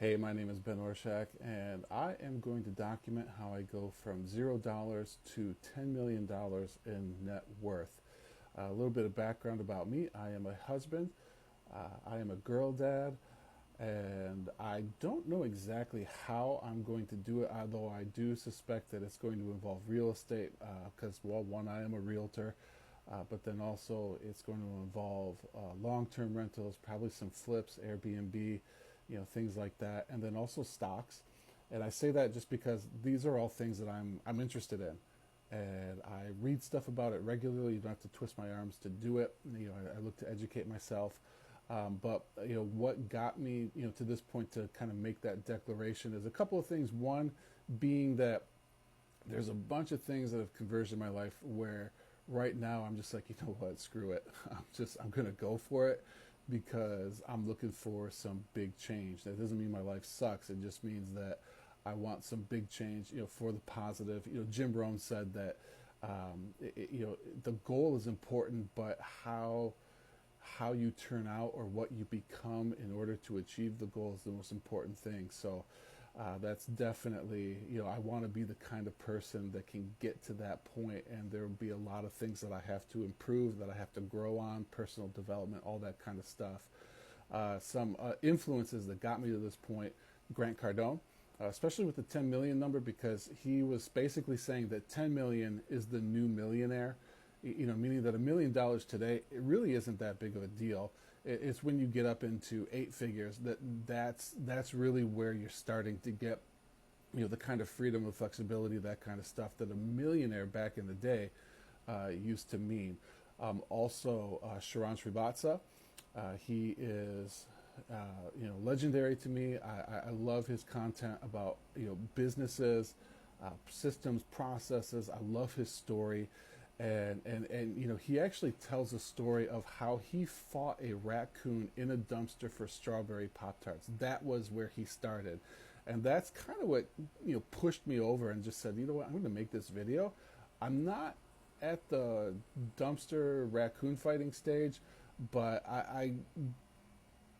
Hey, my name is Ben Orshak, and I am going to document how I go from $0 to $10 million in net worth. A little bit of background about me: I am a husband, I am a girl dad, and I don't know exactly how I'm going to do it, although I do suspect that it's going to involve real estate because, well, one, I am a realtor. But then also it's going to involve long-term rentals, probably some flips, Airbnb, things like that, and then also stocks. And I say that just because these are all things that I'm interested in, and I read stuff about it regularly. You don't have to twist my arms to do it. I look to educate myself. But what got me to this point to kind of make that declaration is a couple of things. One being that there's a bunch of things that have converged in my life where right now I'm just like, you know what, screw it. I'm gonna go for it because I'm looking for some big change. That doesn't mean my life sucks. It just means that I want some big change, for the positive. Jim Rohn said that the goal is important, but how you turn out or what you become in order to achieve the goal is the most important thing. So that's definitely, I want to be the kind of person that can get to that point, and there will be a lot of things that I have to improve, that I have to grow on, personal development, all that kind of stuff. Some influences that got me to this point: Grant Cardone, especially with the 10 million number, because he was basically saying that 10 million is the new millionaire. Meaning that $1 million today, it really isn't that big of a deal. It's when you get up into eight figures that's really where you're starting to get the kind of freedom and flexibility, that kind of stuff that a millionaire back in the day used to mean. Also, Sharon Srivatsa, he is legendary to me. I love his content about businesses, systems, processes. I love his story. And he actually tells a story of how he fought a raccoon in a dumpster for strawberry Pop Tarts. That was where he started, and that's kind of what pushed me over and just said, you know what, I'm going to make this video. I'm not at the dumpster raccoon fighting stage, but I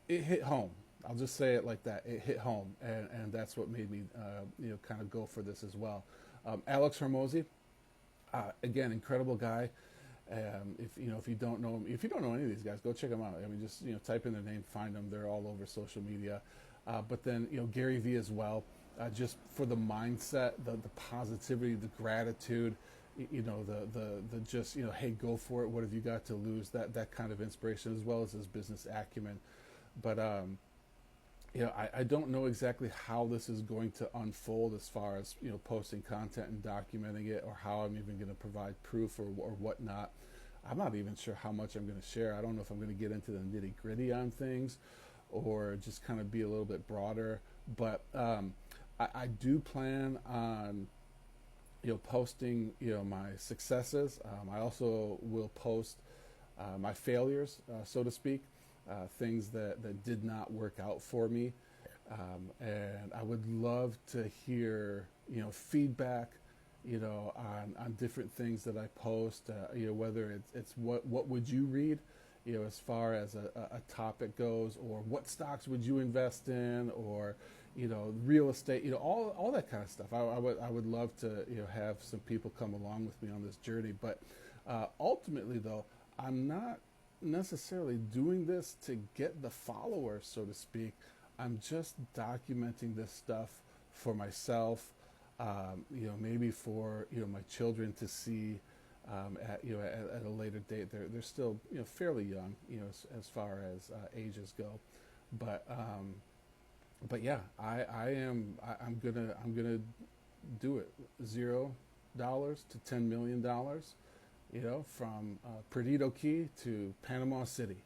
it hit home. I'll just say it like that. It hit home, and that's what made me kind of go for this as well. Alex Hormozy, again, incredible guy. If you don't know him, if you don't know any of these guys, go check them out. I mean, just type in their name, find them. They're all over social media. But then Gary Vee as well, just for the mindset, the positivity, the gratitude, the just hey, go for it. What have you got to lose? That kind of inspiration, as well as his business acumen. But I don't know exactly how this is going to unfold as far as posting content and documenting it, or how I'm even going to provide proof or whatnot. I'm not even sure how much I'm going to share. I don't know if I'm going to get into the nitty gritty on things, or just kind of be a little bit broader. But I do plan on posting my successes. I also will post my failures, so to speak, things that did not work out for me. And I would love to hear, feedback, on different things that I post, whether it's what would you read, as far as a topic goes, or what stocks would you invest in, or, real estate, all that kind of stuff. I would love to, have some people come along with me on this journey. But ultimately, though, I'm not necessarily doing this to get the followers, so to speak. I'm just documenting this stuff for myself, maybe for my children to see at a later date. They're still fairly young, as far as ages go, but yeah, I'm gonna do it. $0 to $10 million, from Perdido Key to Panama City.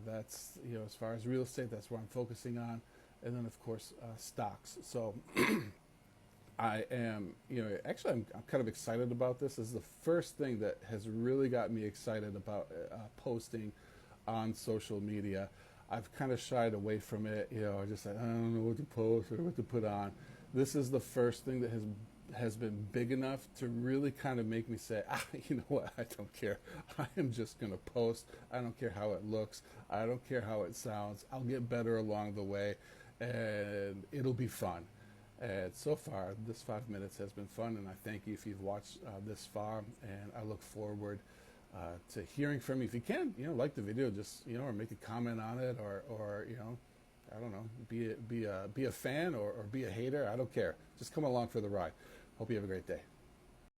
That's as far as real estate, that's where I'm focusing on, and then of course stocks. So I am, actually, I'm kind of excited about this. This is the first thing that has really got me excited about posting on social media. I've kind of shied away from it. I just said, I don't know what to post or what to put on. This is the first thing that has been big enough to really kind of make me say, you know what, I don't care. I am just going to post. I don't care how it looks. I don't care how it sounds. I'll get better along the way. and it'll be fun. And so far, this 5 minutes has been fun, and I thank you if you've watched this far, and I look forward to hearing from you. If you can, like the video, just, or make a comment on it, or I don't know, be a fan or be a hater. I don't care. Just come along for the ride. Hope you have a great day.